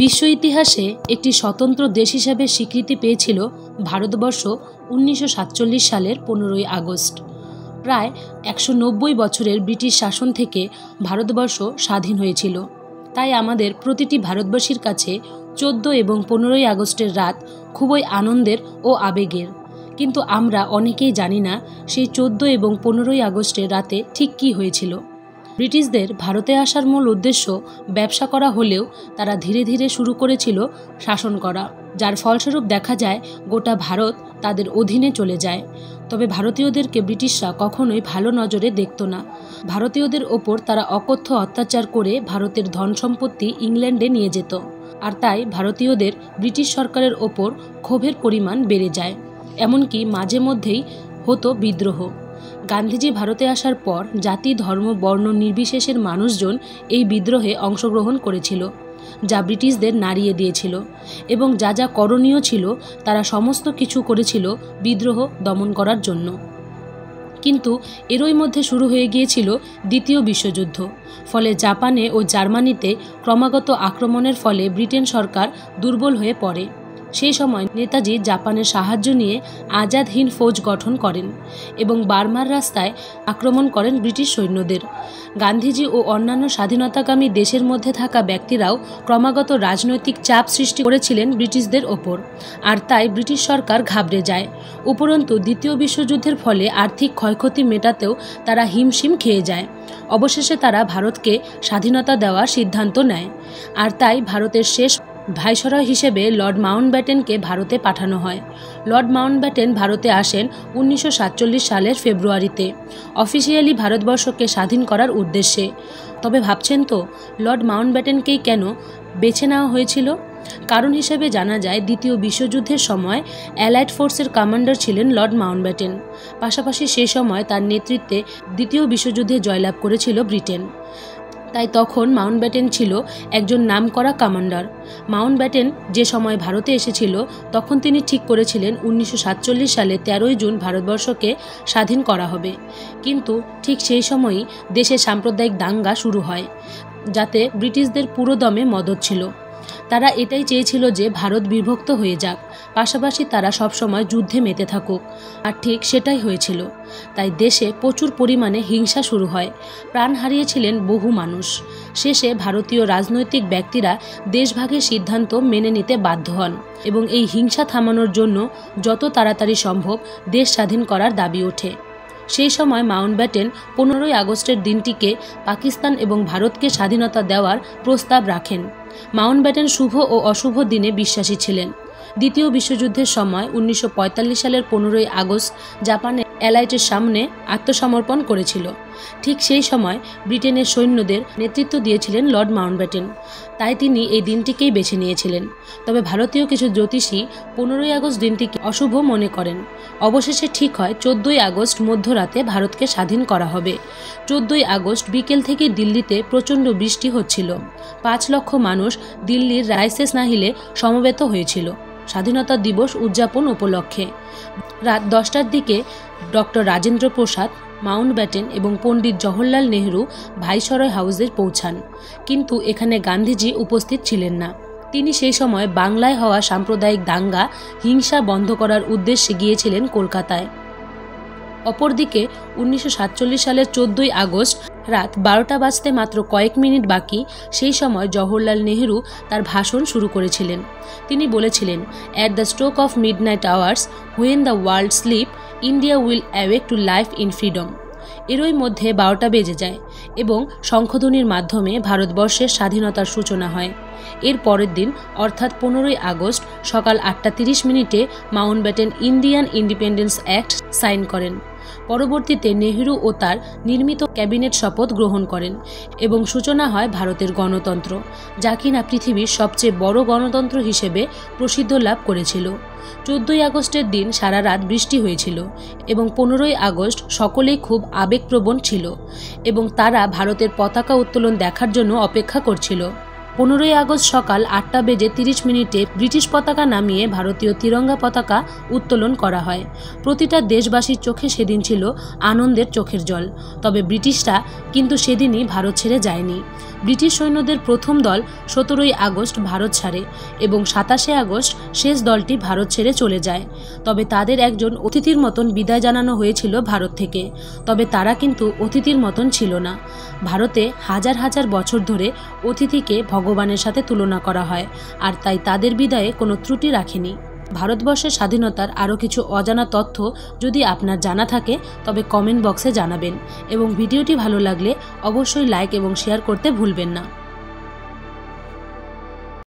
বিশ্ব ইতিহাসে একটি স্বতন্ত্র দেশ হিসেবে স্বীকৃতি পেয়েছিল ভারতবর্ষ 1947 সালের 15ই আগস্ট। প্রায় 190 বছরের ব্রিটিশ শাসন থেকে ভারতবর্ষ স্বাধীন হয়েছিল। তাই আমাদের প্রতিটি ভারতবাসীর কাছে 14 এবং 15ই আগস্টের রাত খুবই আনন্দের ও আবেগের। কিন্তু আমরা অনেকেই জানি না সেই 14 এবং 15ই আগস্টের রাতে ঠিক কী হয়েছিল। ব্রিটিশদের ভারতে আসার মূল উদ্দেশ্য ব্যবসা করা হলেও তারা ধীরে ধীরে শুরু করেছিল শাসন করা, যার ফলস্বরূপ দেখা যায় গোটা ভারত তাদের অধীনে চলে যায়। তবে ভারতীয়দেরকে ব্রিটিশরা কখনোই ভালো নজরে দেখত না। ভারতীয়দের ওপর তারা অকথ্য অত্যাচার করে ভারতের ধন সম্পত্তি ইংল্যান্ডে নিয়ে যেত, আর তাই ভারতীয়দের ব্রিটিশ সরকারের ওপর ক্ষোভের পরিমাণ বেড়ে যায়। এমনকি মাঝে মধ্যেই হতো বিদ্রোহ। গান্ধীজি ভারতে আসার পর জাতি, ধর্ম, বর্ণ নির্বিশেষের মানুষজন এই বিদ্রোহে অংশগ্রহণ করেছিল, যা ব্রিটিশদের নাড়িয়ে দিয়েছিল এবং যা যা করণীয় ছিল তারা সমস্ত কিছু করেছিল বিদ্রোহ দমন করার জন্য। কিন্তু এরই মধ্যে শুরু হয়ে গিয়েছিল দ্বিতীয় বিশ্বযুদ্ধ। ফলে জাপানে ও জার্মানিতে ক্রমাগত আক্রমণের ফলে ব্রিটেন সরকার দুর্বল হয়ে পড়ে। সেই সময় নেতাজি জাপানের সাহায্য নিয়ে আজাদ হিন্দ ফৌজ গঠন করেন এবং বার্মার রাস্তায় আক্রমণ করেন ব্রিটিশ সৈন্যদের। গান্ধীজি ও অন্যান্য স্বাধীনতাকামী দেশের মধ্যে থাকা ব্যক্তিরাও ক্রমাগত রাজনৈতিক চাপ সৃষ্টি করেছিলেন ব্রিটিশদের ওপর, আর তাই ব্রিটিশ সরকার ঘাবড়ে যায়। উপরন্তু দ্বিতীয় বিশ্বযুদ্ধের ফলে আর্থিক ক্ষয়ক্ষতি মেটাতেও তারা হিমশিম খেয়ে যায়। অবশেষে তারা ভারতকে স্বাধীনতা দেওয়ার সিদ্ধান্ত নেয়, আর তাই ভারতের শেষ ভাইসরয় হিসেবে লর্ড মাউন্টব্যাটেনকে ভারতে পাঠানো হয়। লর্ড মাউন্টব্যাটেন ভারতে আসেন 1947 সালের ফেব্রুয়ারিতে, অফিসিয়ালি ভারতবর্ষকে স্বাধীন করার উদ্দেশ্যে। তবে ভাবছেন তো, লর্ড মাউন্টব্যাটেনকেই কেন বেছে নেওয়া হয়েছিল? কারণ হিসেবে জানা যায়, দ্বিতীয় বিশ্বযুদ্ধের সময় অ্যালাইড ফোর্সের কমান্ডার ছিলেন লর্ড মাউন্টব্যাটেন। পাশাপাশি সেই সময় তার নেতৃত্বে দ্বিতীয় বিশ্বযুদ্ধে জয়লাভ করেছিল ব্রিটেন। তাই তখন মাউন্টব্যাটেন ছিল একজন নামকরা কমান্ডার। মাউন্টব্যাটেন যে সময় ভারতে এসেছিল তখন তিনি ঠিক করেছিলেন 1947 সালে 13ই জুন ভারতবর্ষকে স্বাধীন করা হবে। কিন্তু ঠিক সেই সময়ই দেশে সাম্প্রদায়িক দাঙ্গা শুরু হয়, যাতে ব্রিটিশদের পুরোদমে মদদ ছিল। তারা এটাই চেয়েছিল যে ভারত বিভক্ত হয়ে যাক, পাশাপাশি তারা সবসময় যুদ্ধে মেতে থাকুক, আর ঠিক সেটাই হয়েছিল। তাই দেশে প্রচুর পরিমাণে হিংসা শুরু হয়, প্রাণ হারিয়েছিলেন বহু মানুষ। শেষে ভারতীয় রাজনৈতিক ব্যক্তিরা দেশভাগের সিদ্ধান্ত মেনে নিতে বাধ্য হন এবং এই হিংসা থামানোর জন্য যত তাড়াতাড়ি সম্ভব দেশ স্বাধীন করার দাবি ওঠে। সেই সময় মাউন্টব্যাটেন 15ই আগস্টের দিনটিকে পাকিস্তান এবং ভারতকে স্বাধীনতা দেওয়ার প্রস্তাব রাখেন। মাউন্টব্যাটেন শুভ ও অশুভ দিনে বিশ্বাসী ছিলেন। দ্বিতীয় বিশ্বযুদ্ধের সময় 1945 সালের 15ই আগস্ট জাপানে অ্যালাইটের সামনে আত্মসমর্পণ করেছিল। ঠিক সেই সময় ব্রিটেনের সৈন্যদের নেতৃত্ব দিয়েছিলেন লর্ড মাউন্টব্যাটেন, তাই তিনি এই দিনটিকেই বেছে নিয়েছিলেন। তবে ভারতীয় কিছু জ্যোতিষী 15ই আগস্ট দিনটিকে অশুভ মনে করেন। অবশেষে ঠিক হয় 14ই আগস্ট মধ্যরাতে ভারতকে স্বাধীন করা হবে। 14ই আগস্ট বিকেল থেকে দিল্লিতে প্রচণ্ড বৃষ্টি হচ্ছিল। 5 লক্ষ মানুষ দিল্লির রাইসেস হিলে সমবেত হয়েছিল স্বাধীনতা দিবস উদযাপন উপলক্ষে। রাত 10টার দিকে ডক্টর রাজেন্দ্র প্রসাদ, মাউন্টব্যাটেন এবং পণ্ডিত জওহরলাল নেহরু ভাইসরয় হাউসে পৌঁছান, কিন্তু এখানে গান্ধীজি উপস্থিত ছিলেন না। তিনি সেই সময় বাংলায় হওয়া সাম্প্রদায়িক দাঙ্গা, হিংসা বন্ধ করার উদ্দেশ্যে গিয়েছিলেন কলকাতায়। অপরদিকে 1947 সালের 14ই আগস্ট রাত 12টা বাজতে মাত্র কয়েক মিনিট বাকি, সেই সময় জওহরলাল নেহরু তার ভাষণ শুরু করেছিলেন। তিনি বলেছিলেন, "at the stroke of midnight hours, when the world sleep, India will awake to life in freedom." এরই মধ্যে 12টা বেজে যায় এবং শঙ্খধ্বনির মাধ্যমে ভারতবর্ষের স্বাধীনতার সূচনা হয়। এর পরের দিন অর্থাৎ 15ই আগস্ট সকাল 8:30 Mountbatten Indian Independence Act sign করেন। পরবর্তীতে নেহরু ও তার নির্মিত ক্যাবিনেট শপথ গ্রহণ করেন এবং সূচনা হয় ভারতের গণতন্ত্র, যা কিনা পৃথিবীর সবচেয়ে বড় গণতন্ত্র হিসেবে প্রসিদ্ধ লাভ করেছিল। 14ই আগস্টের দিন সারা রাত বৃষ্টি হয়েছিল এবং 15ই আগস্ট সকলেই খুব আবেগপ্রবণ ছিল এবং তারা ভারতের পতাকা উত্তোলন দেখার জন্য অপেক্ষা করছিল। 15ই আগস্ট সকাল 8:30 ব্রিটিশ পতাকা নামিয়ে ভারতীয় তিরঙ্গা পতাকা উত্তোলন করা হয়। প্রতিটা দেশবাসীর চোখে সেদিন ছিল আনন্দের চোখের জল। তবে ব্রিটিশরা কিন্তু সেদিনই ভারত ছেড়ে যায়নি। ব্রিটিশ সৈন্যদের প্রথম দল 17ই আগস্ট ভারত ছাড়ে এবং 27শে আগস্ট শেষ দলটি ভারত ছেড়ে চলে যায়। তবে তাদের একজন অতিথির মতন বিদায় জানানো হয়েছিল ভারত থেকে। তবে তারা কিন্তু অতিথির মতন ছিল না। ভারতে হাজার হাজার বছর ধরে অতিথিকে ভগবানের সাথে তুলনা করা হয়, আর তাই তাদের বিদায়ে কোনো ত্রুটি রাখেনি। ভারতবর্ষের স্বাধীনতার আরও কিছু অজানা তথ্য যদি আপনার জানা থাকে তবে কমেন্ট বক্সে জানাবেন এবং ভিডিওটি ভালো লাগলে অবশ্যই লাইক এবং শেয়ার করতে ভুলবেন না।